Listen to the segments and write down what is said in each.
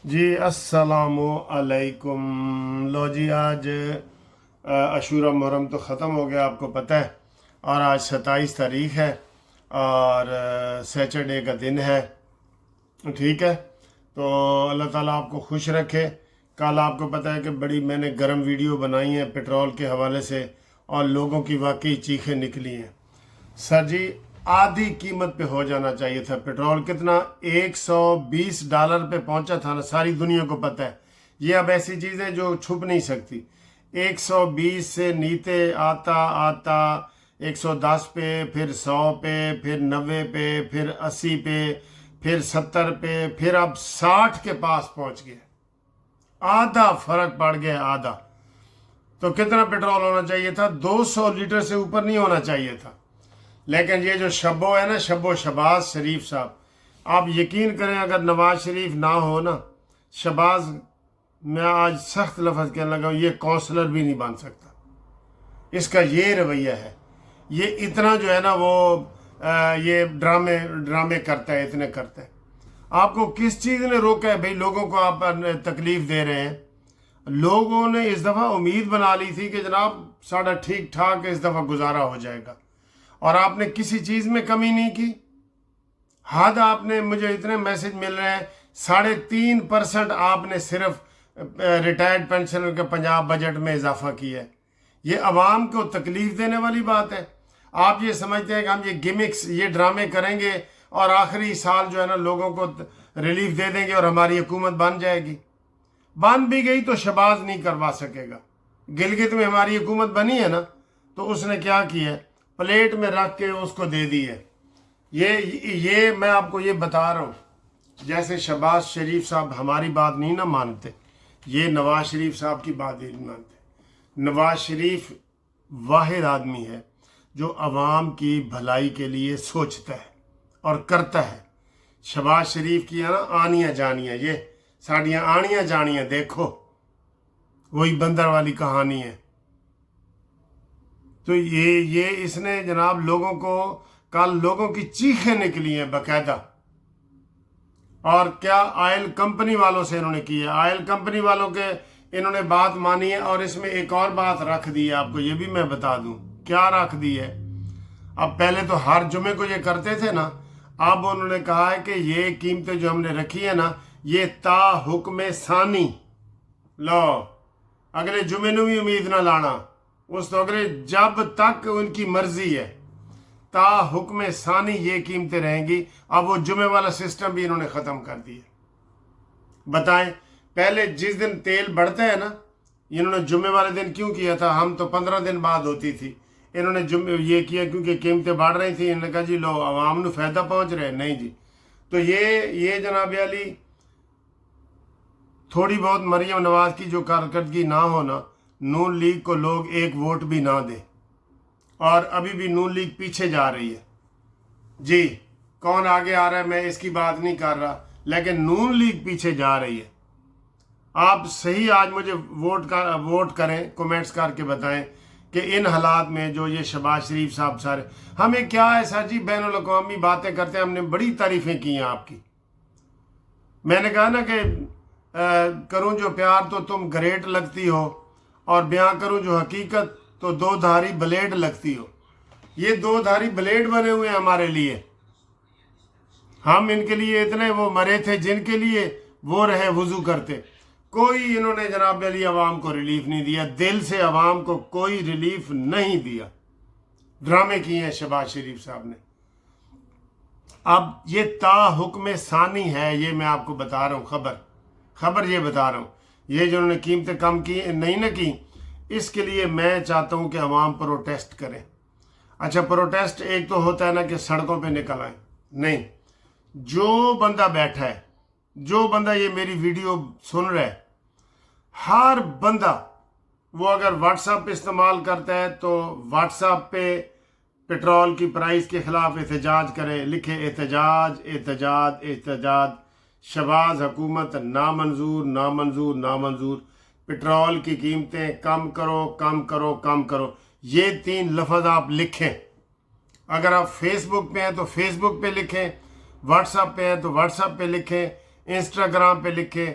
جی السلام علیکم۔ لو جی آج عاشورہ محرم تو ختم ہو گیا، آپ کو پتہ ہے، اور آج 27 تاریخ ہے اور سیچرڈے کا دن ہے، ٹھیک ہے۔ تو اللہ تعالیٰ آپ کو خوش رکھے۔ کل آپ کو پتہ ہے کہ بڑی میں نے گرم ویڈیو بنائی ہے پٹرول کے حوالے سے، اور لوگوں کی واقعی چیخیں نکلی ہیں۔ سر جی آدھی قیمت پہ ہو جانا چاہیے تھا پٹرول، کتنا $120 پہ پہنچا تھا نا، ساری دنیا کو پتہ ہے۔ یہ اب ایسی چیز ہے جو چھپ نہیں سکتی۔ 120 سے نیچے آتا آتا 110 پہ، پھر 100 پہ، پھر 90 پہ، پھر 80 پہ، پھر 70 پہ، پھر اب 60 کے پاس پہنچ گیا۔ آدھا فرق پڑ گیا، آدھا۔ تو کتنا پٹرول ہونا چاہیے تھا؟ 200 لیٹر سے اوپر نہیں ہونا چاہیے تھا۔ لیکن یہ جو شبو ہے نا، شبو شباز شریف صاحب، آپ یقین کریں اگر نواز شریف نہ ہو نا، شباز، میں آج سخت لفظ کہنے لگا ہوں، یہ کونسلر بھی نہیں بن سکتا۔ اس کا یہ رویہ ہے، یہ اتنا جو ہے نا وہ یہ ڈرامے کرتا ہے، اتنے کرتا ہے۔ آپ کو کس چیز نے روکا ہے بھائی؟ لوگوں کو آپ تکلیف دے رہے ہیں۔ لوگوں نے اس دفعہ امید بنا لی تھی کہ جناب ساڑھا ٹھیک ٹھاک اس دفعہ گزارا ہو جائے گا، اور آپ نے کسی چیز میں کمی نہیں کی۔ حد آپ نے، مجھے اتنے میسج مل رہے ہیں، 3.5% آپ نے صرف ریٹائرڈ پینشنر کے پنجاب بجٹ میں اضافہ کیا ہے۔ یہ عوام کو تکلیف دینے والی بات ہے۔ آپ یہ سمجھتے ہیں کہ ہم یہ گیمکس، یہ ڈرامے کریں گے اور آخری سال جو ہے نا لوگوں کو ریلیف دے دیں گے اور ہماری حکومت بن جائے گی۔ بن بھی گئی تو شباز نہیں کروا سکے گا۔ گلگت میں ہماری حکومت بنی ہے نا، تو اس نے کیا کیا ہے؟ پلیٹ میں رکھ کے اس کو دے دی ہے۔ یہ میں آپ کو یہ بتا رہا ہوں، جیسے شہباز شریف صاحب ہماری بات نہیں نہ مانتے، یہ نواز شریف صاحب کی بات نہیں مانتے۔ نواز شریف واحد آدمی ہے جو عوام کی بھلائی کے لیے سوچتا ہے اور کرتا ہے۔ شہباز شریف کی ہے نا آنیاں جانیاں، یہ ساڑیاں آنیاں جانیاں، دیکھو وہی بندر والی کہانی ہے۔ تو یہ اس نے جناب لوگوں کو، کل لوگوں کی چیخیں نکلی ہیں باقاعدہ۔ اور کیا آئل کمپنی والوں سے انہوں نے کی ہے، آئل کمپنی والوں کے انہوں نے بات مانی ہے، اور اس میں ایک اور بات رکھ دی ہے، آپ کو یہ بھی میں بتا دوں کیا رکھ دی ہے۔ اب پہلے تو ہر جمعے کو یہ کرتے تھے نا، اب انہوں نے کہا ہے کہ یہ قیمتیں جو ہم نے رکھی ہیں نا، یہ تا حکم ثانی، لو اگلے جمعے نو بھی امید نہ لانا، اس تو اگلے جب تک ان کی مرضی ہے، تا حکم ثانی یہ قیمتیں رہیں گی۔ اب وہ جمعے والا سسٹم بھی انہوں نے ختم کر دیا۔ بتائیں، پہلے جس دن تیل بڑھتا ہے نا، انہوں نے جمعے والے دن کیوں کیا تھا؟ ہم تو 15 دن بعد ہوتی تھی، انہوں نے یہ کیا کیونکہ قیمتیں بڑھ رہی تھیں، انہوں نے کہا جی لو عوام نو فائدہ پہنچ رہے، نہیں جی۔ تو یہ جناب علی تھوڑی بہت مریم نواز کی جو کارکردگی نہ ہونا، نون لیگ کو لوگ ایک ووٹ بھی نہ دے، اور ابھی بھی نون لیگ پیچھے جا رہی ہے۔ جی کون آگے آ رہا ہے میں اس کی بات نہیں کر رہا، لیکن نون لیگ پیچھے جا رہی ہے۔ آپ صحیح آج مجھے ووٹ کریں، کومنٹس کر کے بتائیں کہ ان حالات میں جو یہ شہباز شریف صاحب سارے، ہمیں کیا ہے سر جی، بین الاقوامی باتیں کرتے ہیں، ہم نے بڑی تعریفیں کی ہیں آپ کی۔ میں نے کہا نا کہ کروں جو پیار تو تم گریٹ لگتی ہو، اور بیاں کروں جو حقیقت تو دو دھاری بلیڈ لگتی ہو۔ یہ دو دھاری بلیڈ بنے ہوئے ہیں ہمارے لیے، ہم ان کے لیے اتنے وہ مرے تھے جن کے لیے وہ رہے وضو کرتے۔ کوئی انہوں نے جناب علی عوام کو ریلیف نہیں دیا، دل سے عوام کو کوئی ریلیف نہیں دیا۔ ڈرامے کیے ہیں شہباز شریف صاحب نے۔ اب یہ تا حکم ثانی ہے، یہ میں آپ کو بتا رہا ہوں، خبر یہ بتا رہا ہوں، یہ جو انہوں نے قیمتیں کم کی نہیں نہ کی، اس کے لیے میں چاہتا ہوں کہ عوام پروٹیسٹ کریں۔ اچھا پروٹیسٹ ایک تو ہوتا ہے نا کہ سڑکوں پہ نکل آئیں، نہیں، جو بندہ بیٹھا ہے، جو بندہ یہ میری ویڈیو سن رہا ہے، ہر بندہ وہ اگر واٹس ایپ استعمال کرتا ہے تو واٹس ایپ پہ پٹرول کی پرائز کے خلاف احتجاج کرے، لکھے احتجاج احتجاج احتجاج، شہباز حکومت نامنظور نامنظور نامنظور، پٹرول کی قیمتیں کم کرو کم کرو کم کرو، یہ 3 لفظ آپ لکھیں۔ اگر آپ فیس بک پہ ہیں تو فیس بک پہ لکھیں، واٹس ایپ پہ ہیں تو واٹس ایپ پہ لکھیں، انسٹاگرام پہ لکھیں،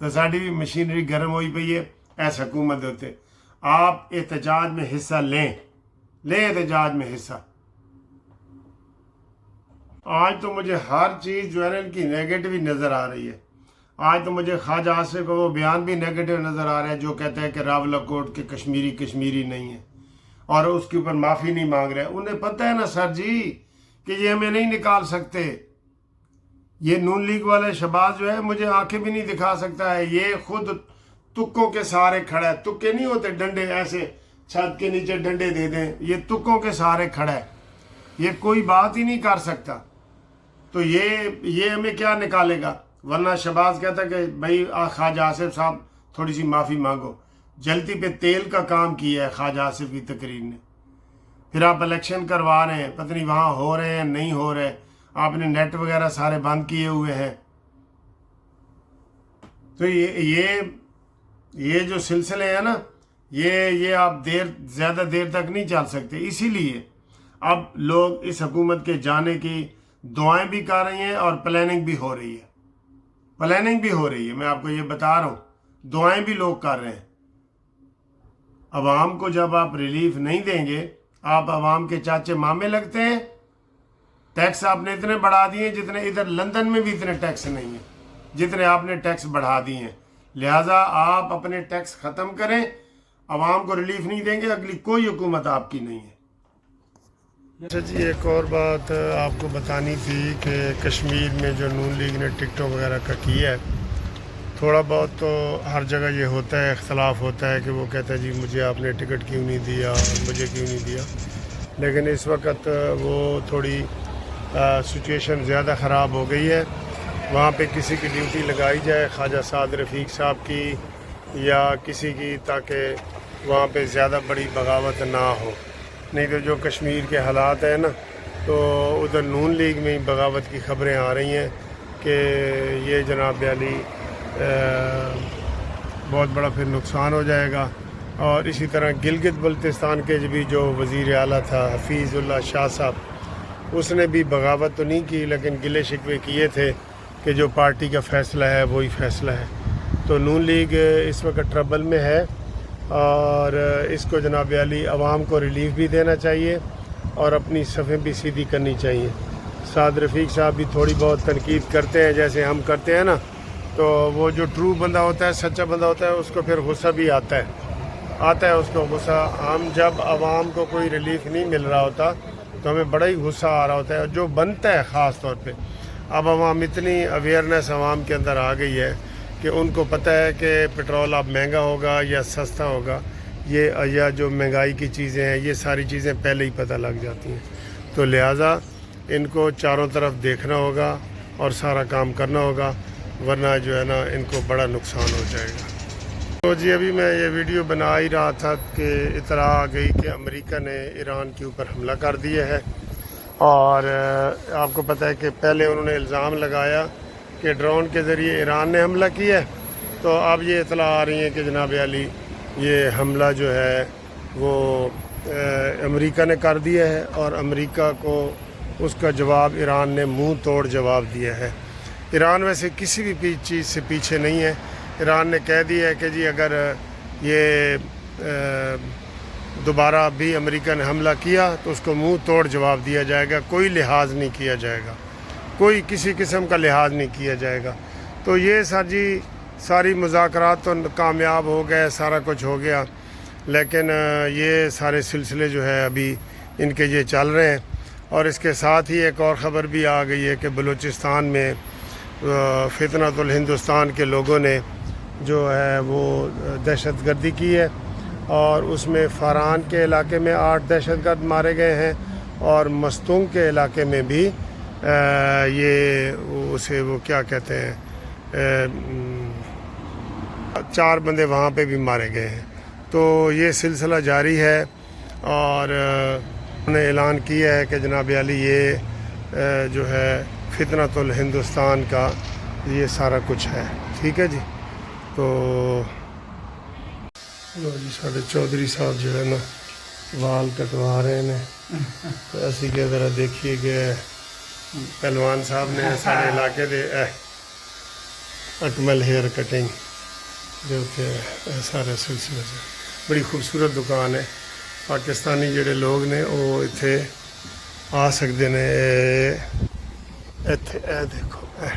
تو ساری بھی مشینری گرم ہوئی پئی ہے ایس حکومت ہوتے آپ احتجاج میں حصہ لیں احتجاج میں حصہ. آج تو مجھے ہر چیز جو ہے نا ان کی نیگیٹو ہی نظر آ رہی ہے. آج تو مجھے خواجہ آصف کو وہ بیان بھی نیگیٹو نظر آ رہا ہے جو کہتا ہے کہ راولاکوٹ کے کشمیری نہیں ہے اور اس کے اوپر معافی نہیں مانگ رہے. انہیں پتہ ہے نا سر جی کہ یہ ہمیں نہیں نکال سکتے. یہ نون لیگ والے شہباز جو ہے مجھے آنکھیں بھی نہیں دکھا سکتا ہے. یہ خود تکوں کے سہارے کھڑا ہے. تکے نہیں ہوتے ڈنڈے ایسے چھت کے نیچے ڈنڈے دے دیں, یہ تکوں کے سہارے کھڑا ہے. یہ کوئی بات ہی نہیں کر سکتا. تو یہ ہمیں کیا نکالے گا؟ ورنہ شہباز کہتا ہے کہ بھائی خواجہ آصف صاحب تھوڑی سی معافی مانگو. جلتی پہ تیل کا کام کیا ہے خواجہ آصف کی تقریر نے. پھر آپ الیکشن کروا رہے ہیں, پتہ نہیں وہاں ہو رہے ہیں نہیں ہو رہے. آپ نے نیٹ وغیرہ سارے بند کیے ہوئے ہیں. تو یہ جو سلسلے ہیں نا یہ آپ زیادہ دیر تک نہیں چل سکتے. اسی لیے اب لوگ اس حکومت کے جانے کی دعائیں بھی کر رہی ہیں اور پلاننگ بھی ہو رہی ہے. میں آپ کو یہ بتا رہا ہوں, دعائیں بھی لوگ کر رہے ہیں. عوام کو جب آپ ریلیف نہیں دیں گے, آپ عوام کے چاچے مامے لگتے ہیں. ٹیکس آپ نے اتنے بڑھا دیے جتنے ادھر لندن میں بھی اتنے ٹیکس نہیں ہیں جتنے آپ نے ٹیکس بڑھا دیے ہیں. لہٰذا آپ اپنے ٹیکس ختم کریں. عوام کو ریلیف نہیں دیں گے, اگلی کوئی حکومت آپ کی نہیں ہے. اچھا جی, ایک اور بات آپ کو بتانی تھی کہ کشمیر میں جو نون لیگ نے ٹک ٹاک وغیرہ کا کیا ہے, تھوڑا بہت تو ہر جگہ یہ ہوتا ہے, اختلاف ہوتا ہے کہ وہ کہتا ہے جی مجھے آپ نے ٹکٹ کیوں نہیں دیا اور مجھے کیوں نہیں دیا. لیکن اس وقت وہ تھوڑی سچویشن زیادہ خراب ہو گئی ہے. وہاں پہ کسی کی ڈیوٹی لگائی جائے, خواجہ سعد رفیق صاحب کی یا کسی کی, تاکہ وہاں پہ زیادہ بڑی بغاوت نہ ہو. نہیں تو جو کشمیر کے حالات ہیں نا, تو ادھر نون لیگ میں ہی بغاوت کی خبریں آ رہی ہیں کہ یہ جناب علی بہت بڑا پھر نقصان ہو جائے گا. اور اسی طرح گلگت بلتستان کے بھی جو وزیر اعلیٰ تھا حفیظ اللہ شاہ صاحب, اس نے بھی بغاوت تو نہیں کی لیکن گلے شکوے کیے تھے کہ جو پارٹی کا فیصلہ ہے وہی فیصلہ ہے. تو نون لیگ اس وقت ٹربل میں ہے اور اس کو جناب علی عوام کو ریلیف بھی دینا چاہیے اور اپنی صفیں بھی سیدھی کرنی چاہیے. سعد رفیق صاحب بھی تھوڑی بہت تنقید کرتے ہیں جیسے ہم کرتے ہیں نا, تو وہ جو ٹرو بندہ ہوتا ہے, سچا بندہ ہوتا ہے, اس کو پھر غصہ بھی آتا ہے اس کو غصہ. ہم جب عوام کو کوئی ریلیف نہیں مل رہا ہوتا تو ہمیں بڑا ہی غصہ آ رہا ہوتا ہے, جو بنتا ہے خاص طور پہ. اب عوام اتنی اویئرنیس عوام کے اندر آ گئی ہے کہ ان کو پتہ ہے کہ پیٹرول اب مہنگا ہوگا یا سستا ہوگا, یا جو مہنگائی کی چیزیں ہیں یہ ساری چیزیں پہلے ہی پتہ لگ جاتی ہیں. تو لہٰذا ان کو چاروں طرف دیکھنا ہوگا اور سارا کام کرنا ہوگا, ورنہ جو ہے نا ان کو بڑا نقصان ہو جائے گا. تو جی ابھی میں یہ ویڈیو بنا ہی رہا تھا کہ اطلاع آ گئی کہ امریکہ نے ایران کے اوپر حملہ کر دیا ہے. اور آپ کو پتہ ہے کہ پہلے انہوں نے الزام لگایا کہ ڈرون کے ذریعے ایران نے حملہ کیا ہے. تو اب یہ اطلاع آ رہی ہے کہ جناب علی یہ حملہ جو ہے وہ امریکہ نے کر دیا ہے اور امریکہ کو اس کا جواب ایران نے منہ توڑ جواب دیا ہے. ایران ویسے کسی بھی چیز سے پیچھے نہیں ہے. ایران نے کہہ دیا ہے کہ جی اگر یہ دوبارہ بھی امریکہ نے حملہ کیا تو اس کو منہ توڑ جواب دیا جائے گا, کوئی لحاظ نہیں کیا جائے گا, کوئی کسی قسم کا لحاظ نہیں کیا جائے گا. تو یہ سر جی ساری مذاکرات تو کامیاب ہو گئے, سارا کچھ ہو گیا, لیکن یہ سارے سلسلے جو ہے ابھی ان کے یہ چل رہے ہیں. اور اس کے ساتھ ہی ایک اور خبر بھی آ گئی ہے کہ بلوچستان میں فتنۃ الہندوستان کے لوگوں نے جو ہے وہ دہشت گردی کی ہے اور اس میں فاران کے علاقے میں 8 دہشت گرد مارے گئے ہیں اور مستونگ کے علاقے میں بھی اسے وہ کیا کہتے ہیں 4 بندے وہاں پہ بھی مارے گئے ہیں. تو یہ سلسلہ جاری ہے اور انہوں نے اعلان کیا ہے کہ جناب علی یہ جو ہے فتنۃ الہندوستان کا یہ سارا کچھ ہے. ٹھیک ہے جی. تو جی سارے چودھری صاحب جو ہے نا وال کٹوا رہے ہیں, تو ایسی کہ ذرا دیکھیے کہ پہلوان صاحب نے سارے علاقے دے اکمل ہیئر کٹنگ ਦੇ ਉੱਤੇ ਇਹ ਸਾਰੇ ਸਿਲਸਿਲੇ 'ਚ ਬੜੀ ਖੂਬਸੂਰਤ ਦੁਕਾਨ ਹੈ। ਪਾਕਿਸਤਾਨੀ ਜਿਹੜੇ ਲੋਕ ਨੇ ਉਹ ਇੱਥੇ ਆ ਸਕਦੇ ਨੇ। ਇੱਥੇ ਇਹ ਦੇਖੋ, ਇਹ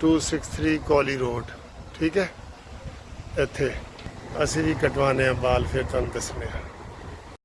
263 ਕੌਲੀ ਰੋਡ, ਠੀਕ ਹੈ। ਇੱਥੇ ਅਸੀਂ ਵੀ ਕਟਵਾਨੇ ਆ ਬਾਲ, ਫਿਰ ਤੁਹਾਨੂੰ ਦੱਸਣੇ ਆ।